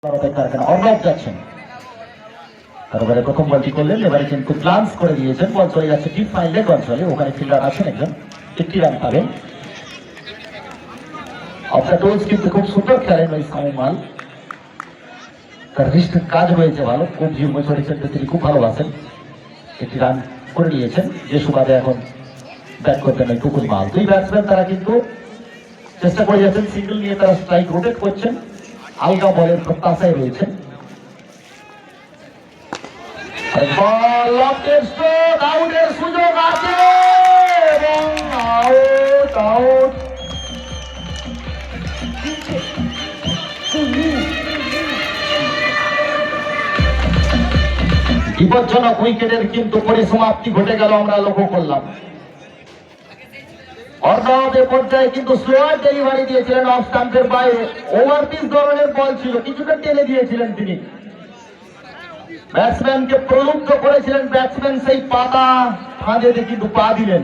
যাচ্ছেন তারপরে প্রথম বলটি করলেন, এবারে কিন্তু গ্লান্স করে দিয়েছেন, বল চলে যাচ্ছে ডিপ ফাইন লেগ অঞ্চলে, ওখানে ফিল্ডার আছেন একজন, একটি রান পাবেন। অফ দ্য টোজ কিন্তু খুব সুন্দর খেলেন ওই সামিমাল, তার রিস্টের কাজ রয়েছে ভালো, খুব জিম্মে চড়েছেন, তিনি খুব ভালোবাসেন, একটি রান করে নিয়েছেন, যে সুবাদে এখন ব্যাট করতেন ওই টুকুন মাল। দুই ব্যাটসম্যান তারা কিন্তু চেষ্টা করে যাচ্ছেন, সিঙ্গেল নিয়ে তারা স্ট্রাইক রোটেট করছেন, আলগা বলের প্রত্যাশায় রয়েছেন। আউটের সুযোগ আছে এবং আউট আউট। বিপজ্জনক উইকেটের কিন্তু পরিসমাপ্তি ঘটে গেল, আমরা লক্ষ্য করলাম। অর্ণব এ পর্যায়ে কিন্তু স্লোয়ার ডেলিভারি দিয়েছিলেন অফ স্টাম্পের বাইরে, ওভার পিচ ধরনের বল ছিল, কিছুটা টেনে দিয়েছিলেন তিনি, ব্যাটসম্যানকে প্রলুব্ধ করেছিলেন, ব্যাটসম্যান সেই পাতা ফাঁদে কিন্তু পা দিলেন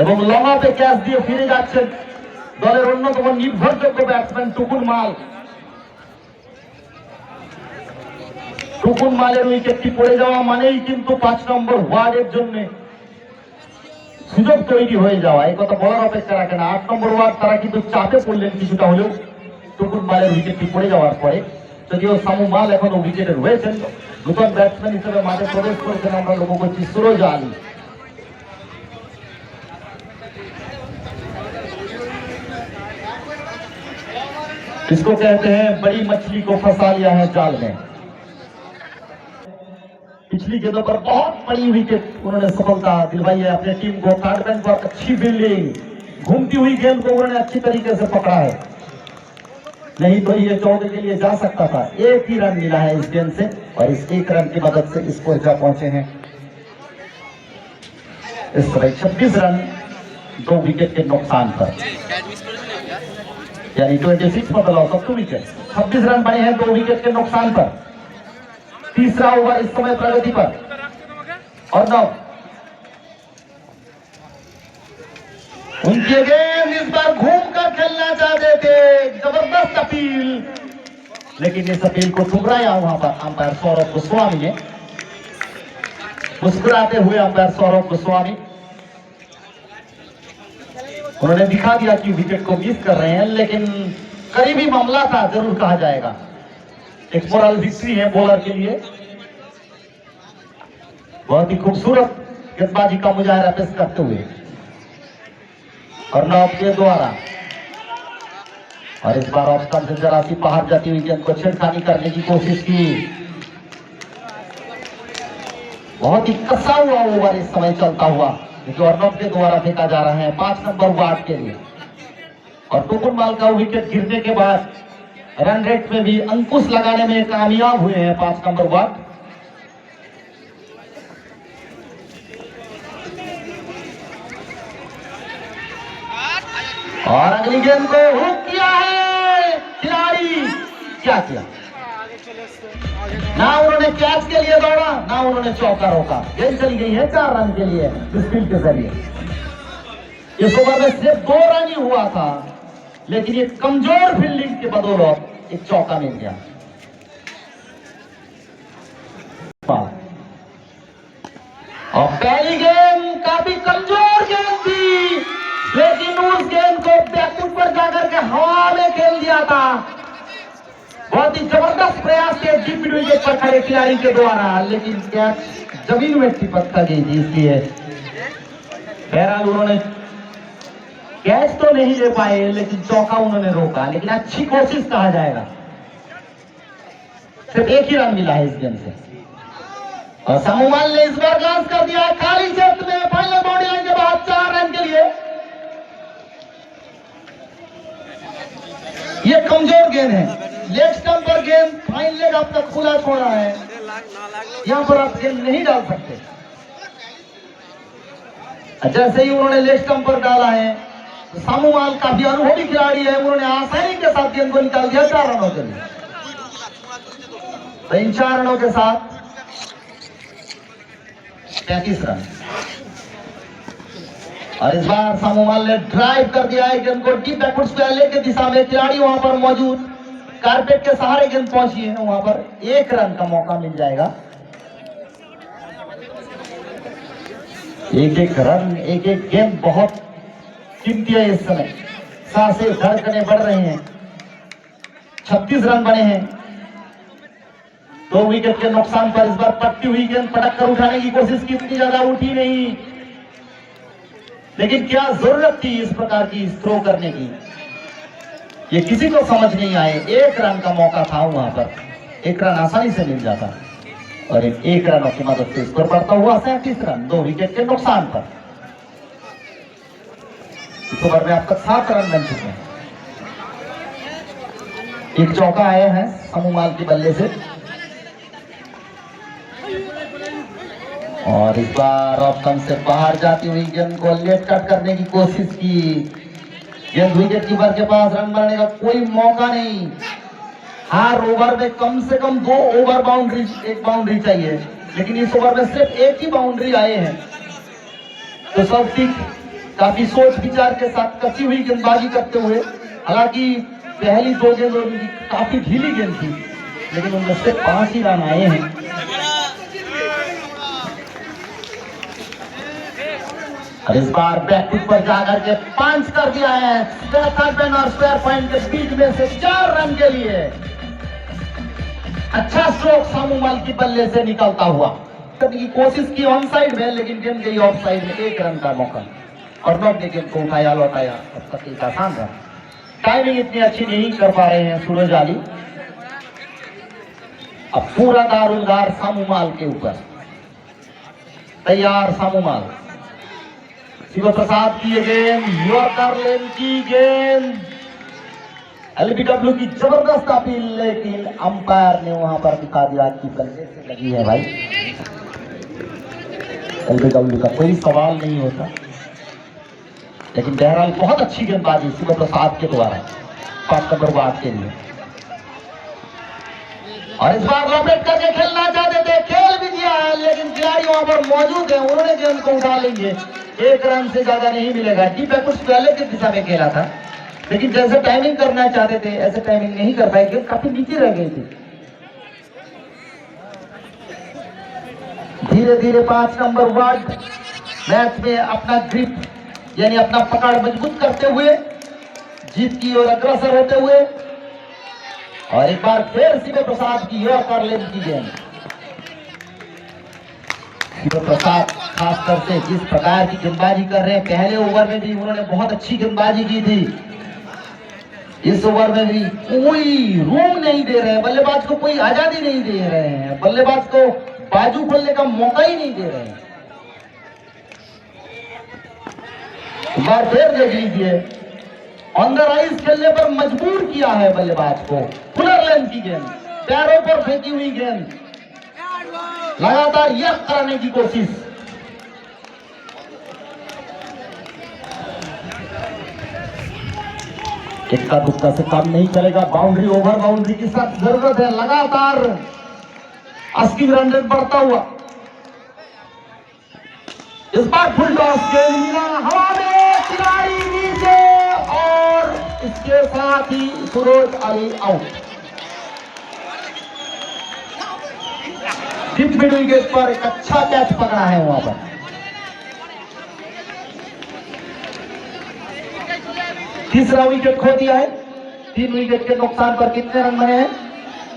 এবং লং অফে ক্যাচ দিয়ে ফিরে যাচ্ছেন দলের অন্যতম নির্ভরযোগ্য ব্যাটসম্যান টুকুন মাল। টুকুন মালের উইকেটটি পড়ে যাওয়া মানেই কিন্তু 5 নম্বর ওয়ার্ডের জন্য সুযোগ তৈরি হয়ে যাওয়া, এই কথা বলার অপেক্ষা রাখে না। 8 নম্বর ওয়ার্ড তারা কিন্তু চাপে পড়লেন কিছুটা হলেও টুকুন মালের উইকেটটি পড়ে যাওয়ার পরে, যদিও সামু মাল এখনো উইকেটে রয়েছেন। নতুন ব্যাটসম্যান হিসেবে মাঠে প্রবেশ করেছেন আমরা লক্ষ্য করছি সুরজ আলী। इसको कहते हैं बड़ी मछली को फंसा लिया है जाल में। पिछली गेंदों पर बहुत बड़ी विकेट उन्होंने सफलता दिलवाई है अपने टीम को। थर्ड मैन पर अच्छी फील्डिंग, घूमती हुई गेंद को उन्होंने अच्छी तरीके से पकड़ा है, नहीं तो ये 14 के लिए जा सकता था। एक ही रन मिला है इस गेंद से और इस एक रन की मदद से इस पर जा पहुंचे हैं इस तरह 26 रन 2 विकेट के नुकसान पर, यानी 26 for the loss of 2 wicket. 26 run बने हैं 2 विकेट के नुकसान पर। तीसरा ओवर इस समय प्रगति पर और नौ उनके गेंद इस बार घूम कर खेलना चाहते थे, जबरदस्त अपील, लेकिन इस अपील को ठुकराया वहां पर अंपायर सौरभ गोस्वामी ने। मुस्कुराते हुए अंपायर सौरभ गोस्वामी उन्होंने दिखा दिया कि विकेट को मिस कर रहे हैं, लेकिन करीबी मामला था जरूर कहा जाएगा। एक मोरल विक्ट्री है बॉलर के लिए, बहुत ही खूबसूरत गेंदबाजी का मुजाहरा पेश करते हुए अर्णव के द्वारा, और इस बार ऑफ स्टंप से जरा सी बाहर जाती हुई गेंद को छेड़खानी करने की कोशिश की। बहुत ही कसा हुआ ओवर इस समय चलता हुआ जो अर्णव के द्वारा फेंका जा रहा है 5 नंबर वार्ड के लिए, और टुकुन माल का विकेट गिरने के बाद रन रेट में भी अंकुश लगाने में कामयाब हुए हैं 5 नंबर वार्ड। और अगली गेंद को हुक किया है खिलाड़ी, क्या किया, ना उन्होंने कैच के लिए दौड़ा ना उन्होंने चौका रोका, गेंद चली गई है 4 रन के लिए इस फील्ड के जरिए। इस ओवर में सिर्फ 2 रन ही हुआ था, लेकिन ये कमजोर फील्डिंग के बदौलत एक चौका मिल गया। और पहली गेंद काफी कमजोर गेंद थी, लेकिन उस गेंद को बैकफुट पर जाकर के हवा में खेल दिया था। बहुत ही जबरदस्त प्रयास थे डीप मिड विकेट पर खड़े खिलाड़ी के द्वारा, लेकिन कैच जमीन में चिपक गई थी, इसलिए बहरहाल उन्होंने कैच तो नहीं ले पाए, लेकिन चौका उन्होंने रोका, लेकिन अच्छी कोशिश कहा जाएगा। सिर्फ एक ही रन मिला है इस गेंद से, और सामूमाल ने इस बार ग्लांस कर दिया खाली क्षेत्र में फाइनल बाउंड्री लाइन के बाद 4 रन के लिए। ये कमजोर गेंद है, लेग स्टंप पर गेंद, फाइन लेग अब तक खुला छोड़ा है, यहां पर आप गेंद नहीं डाल सकते। जैसे ही उन्होंने लेग स्टंप पर डाला है, सामूमाल काफी अनुभवी खिलाड़ी है, उन्होंने आसानी के साथ गेंद को निकाल दिया 4 रनों के लिए। तो इन 4 रनों के साथ 35 रन। और इस बार सामूमाल ने ड्राइव कर दिया है गेंद को डीप बैकवर्ड स्क्वायर के दिशा में। खिलाड़ी वहां पर मौजूद, कारपेट के सहारे गेंद पहुंची है, वहां पर 1 रन का मौका मिल जाएगा। एक रन, एक गेंद बहुत कीमती है इस समय। सांसें धड़कने बढ़ रही हैं। 36 रन बने हैं। 2 विकेट के नुकसान पर इस बार पटती हुई गेंद पटक कर उठाने की कोशिश की, इतनी ज्यादा उठी नहीं, लेकिन क्या जरूरत थी इस प्रकार की थ्रो करने की, ये किसी को समझ नहीं आए। 1 रन का मौका था वहां पर, 1 रन आसानी से मिल जाता और इन 1 रनों की मदद से स्कोर बढ़ता हुआ 37 रन 2 विकेट के नुकसान पर। इस ओवर में अब तक 7 रन बन चुके हैं। एक चौका आए हैं सामूमाल के बल्ले से और इस बार ऑप्शन से बाहर जाती हुई गेंद को लेट कट करने की कोशिश की। गेंद विकेट कीपर के पास, रन बनाने का कोई मौका नहीं। हर ओवर में कम से कम 2 ओवर बाउंड्री, 1 बाउंड्री चाहिए, लेकिन इस ओवर में सिर्फ 1 ही बाउंड्री आए हैं। तो सब ठीक, काफी सोच विचार के साथ कसी हुई गेंदबाजी करते हुए, हालांकि पहली 2 गेंदों की काफी ढीली गेंद थी, लेकिन उनमें से 5 ही रन आए हैं। और इस बार बैकफुट पर जाकर के पंच कर दिया है और स्क्वायर पॉइंट के बीच में से 4 रन के लिए। अच्छा स्ट्रोक सामूमाल की बल्ले से निकलता हुआ, करने की कोशिश की ऑन साइड में, लेकिन गेंद गई ऑफ साइड में। 1 रन का मौका और नॉट ने गेंद को उठाया लौटाया। अब तक एक आसान रन, टाइमिंग इतनी अच्छी नहीं कर पा रहे हैं सूरज आली। अब पूरा दारुलदार सामूमाल के ऊपर। तैयार सामूमाल, शिव प्रसाद की ये गेंद, यॉर्कर लेन की गेंद, एलबीडब्ल्यू की जबरदस्त अपील, लेकिन अंपायर ने वहां पर दिखा दिया कि बल्ले से लगी है भाई। एलबीडब्ल्यू का कोई सवाल नहीं होता, लेकिन बहरहाल बहुत अच्छी गेंदबाजी शिव प्रसाद के द्वारा 5 नंबर वार्ड के लिए। और इस बार लॉबलेट करके खेलना चाहते थे, खेल भी दिया है, लेकिन खिलाड़ी वहां पर मौजूद है, उन्होंने गेंद को उठा लेंगे। 1 रन से ज्यादा नहीं मिलेगा। डीप बैकवर्ड पहले की दिशा में खेला था, लेकिन जैसे टाइमिंग करना चाहते थे ऐसे टाइमिंग नहीं कर पाए, गेंद काफी नीचे रह गई थी। धीरे धीरे 5 नंबर वार्ड मैच में अपना ग्रिप यानी अपना पकड़ मजबूत करते हुए, जीत की ओर अग्रसर होते हुए, और एक बार फिर शिव प्रसाद की यॉर्कर लेन की गेंद। शिव प्रसाद खासकर से जिस प्रकार की गेंदबाजी कर रहे हैं, पहले ओवर में भी उन्होंने बहुत अच्छी गेंदबाजी की थी, इस ओवर में भी कोई रूम नहीं दे रहे हैं, बल्लेबाज को कोई आजादी नहीं दे रहे हैं, बल्लेबाज को बाजू खोलने का मौका ही नहीं दे रहे हैं। एक बार फिर देख लीजिए, ऑन द राइज खेलने पर मजबूर किया है बल्लेबाज को। पुनर्लेन की गेंद, पैरों पर फेंकी हुई गेंद, लगातार यह कराने की कोशिश। इक्का दुक्का से काम नहीं चलेगा, बाउंड्री ओवर बाउंड्री की सख्त जरूरत है। लगातार 80 रन रेट बढ़ता हुआ, इस बार फुल टॉस गेंद मिला हवा में, खिलाड़ी नीचे, और इसके साथ ही सूरज अली आउट। मिड विकेट पर एक अच्छा कैच पकड़ा है वहां पर। तीसरा विकेट खो दिया है। 3 विकेट के नुकसान पर कितने रन बने हैं?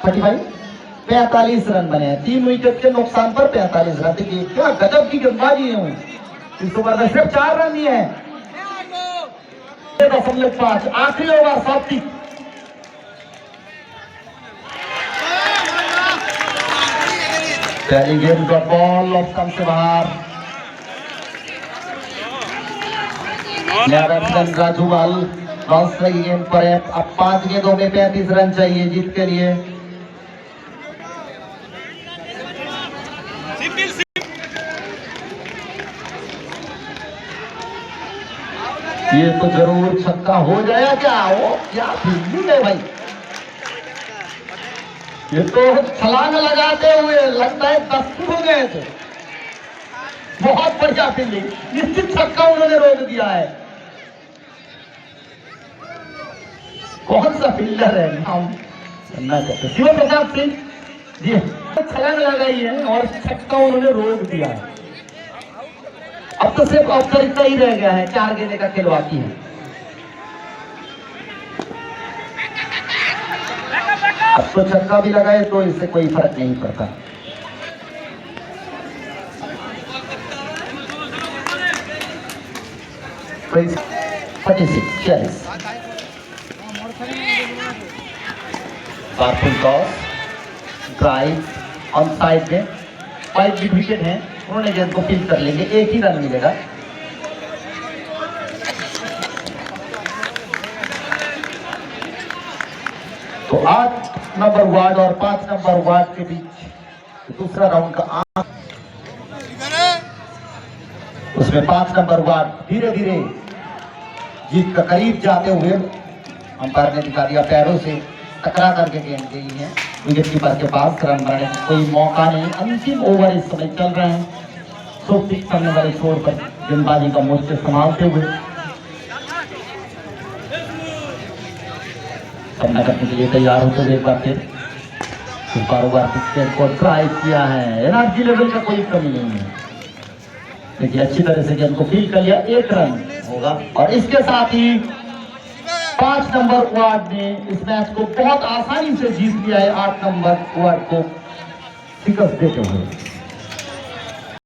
45 रन बने हैं। 3 विकेट के नुकसान पर 45 रन। देखिए क्या गजब की गेंदबाजी है इस ओवर में, सिर्फ 4 रन दिए हैं। 5 आखिरी ओवर 7। पहली गेंद का बॉल ऑप्शन से बाहर। राजूवाल लॉस रही गेंद पर है। अब 5 गेंदों में 35 रन चाहिए जीत के लिए। ये तो जरूर छक्का हो जाएगा क्या? वो क्या फील्डिंग है भाई, ये तो छलांग लगाते हुए लगता है 10 फुट हो गए थे। बहुत बढ़िया फील्डिंग, निश्चित छक्का उन्होंने रोक दिया है। कौन सा फील्डर है नाम सुनना चाहते, शिव प्रताप सिंह जी। छलांग लगाई है और छक्का उन्होंने रोक दिया है। अब तो सिर्फ औपचारिकता ही रह गया है, 4 गेंदे का खेल बाकी है। अब तो छक्का भी लगाए तो इससे कोई फर्क नहीं पड़ता। ड्राइव ऑन साइड में 5 विकेट है, उन्होंने गेंद को फील्ड कर लेंगे, 1 ही रन मिलेगा। तो 8 नंबर वार्ड और 5 नंबर वार्ड के बीच दूसरा राउंड का उसमें 5 नंबर वार्ड धीरे धीरे जीत का करीब जाते हुए अंपायर ने दिखा दिया पैरों से टकरा करके गेंद गई है विकेट कीपर के पास। रन बनाने का कोई मौका नहीं, अंतिम ओवर इस समय चल रहे हैं। 100 पिच करने वाले छोर पर गेंदबाजी का मोर्चा संभालते हुए सामना करने के लिए तैयार होते हुए एक बार फिर कारोबार को ट्राई किया है। एनर्जी लेवल का कोई कमी नहीं है, लेकिन अच्छी तरह से गेंद को फील कर लिया, 1 रन होगा। और इसके साथ ही 5 नंबर वार्ड ने इस मैच को बहुत आसानी से जीत लिया है 8 नंबर वार्ड को शिकस्त देते हुए।